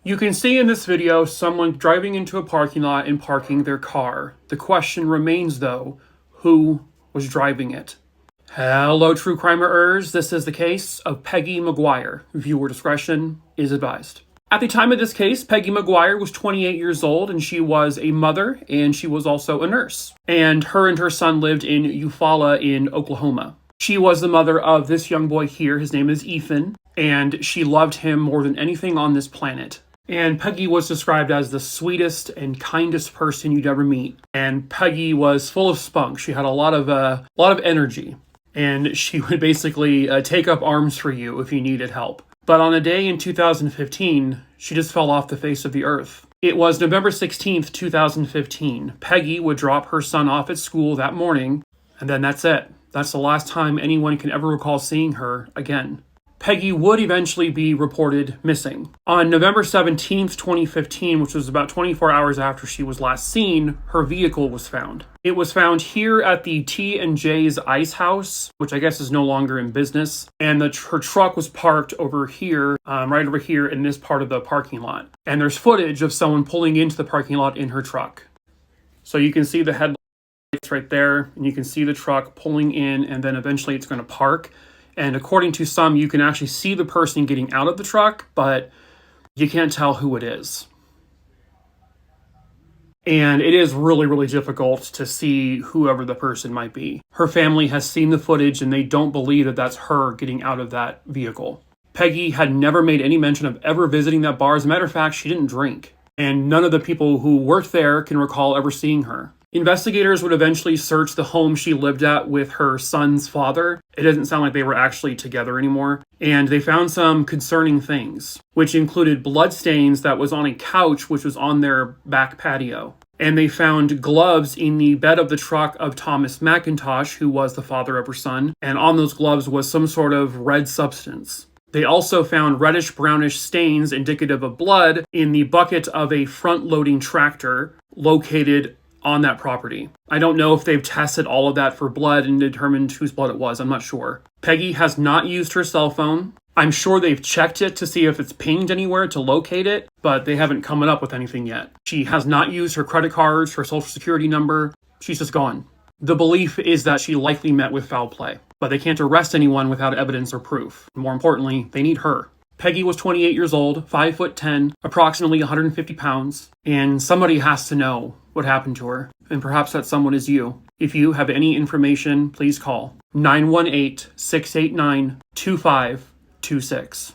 You can see in this video someone driving into a parking lot and parking their car. The question remains though, who was driving it? Hello true crimerers, this is the case of Peggy McGuire. Viewer discretion is advised. At the time of this case, Peggy McGuire was 28 years old and she was a mother and she was also a nurse. And her son lived in Eufaula in Oklahoma. She was the mother of this young boy here, his name is Ethan, and she loved him more than anything on this planet. And Peggy was described as the sweetest and kindest person you'd ever meet. And Peggy was full of spunk. She had a lot of energy. And she would basically take up arms for you if you needed help. But on a day in 2015, she just fell off the face of the earth. It was November 16th, 2015. Peggy would drop her son off at school that morning, and then that's it. That's the last time anyone can ever recall seeing her again. Peggy would eventually be reported missing. On November 17th, 2015, which was about 24 hours after she was last seen, her vehicle was found. It was found here at the T&J's Ice House, which I guess is no longer in business, and her truck was parked over here, right over here in this part of the parking lot. And there's footage of someone pulling into the parking lot in her truck. So you can see the headlights right there, and you can see the truck pulling in, and then eventually it's going to park. And according to some, you can actually see the person getting out of the truck, but you can't tell who it is. And it is really, really difficult to see whoever the person might be. Her family has seen the footage and they don't believe that that's her getting out of that vehicle. Peggy had never made any mention of ever visiting that bar. As a matter of fact, she didn't drink. And none of the people who worked there can recall ever seeing her. Investigators would eventually search the home she lived at with her son's father. It doesn't sound like they were actually together anymore. And they found some concerning things, which included bloodstains that was on a couch which was on their back patio. And they found gloves in the bed of the truck of Thomas McIntosh, who was the father of her son. And on those gloves was some sort of red substance. They also found reddish-brownish stains indicative of blood in the bucket of a front-loading tractor located on that property. I don't know if they've tested all of that for blood and determined whose blood it was. I'm not sure. Peggy has not used her cell phone. I'm sure they've checked it to see if it's pinged anywhere to locate it, but they haven't come up with anything yet. She has not used her credit cards, her social security number. She's just gone. The belief is that she likely met with foul play, but they can't arrest anyone without evidence or proof. More importantly, they need her. Peggy was 28 years old, 5'10", approximately 150 pounds, and somebody has to know what happened to her, and perhaps that someone is you. If you have any information, please call 918-689-2526.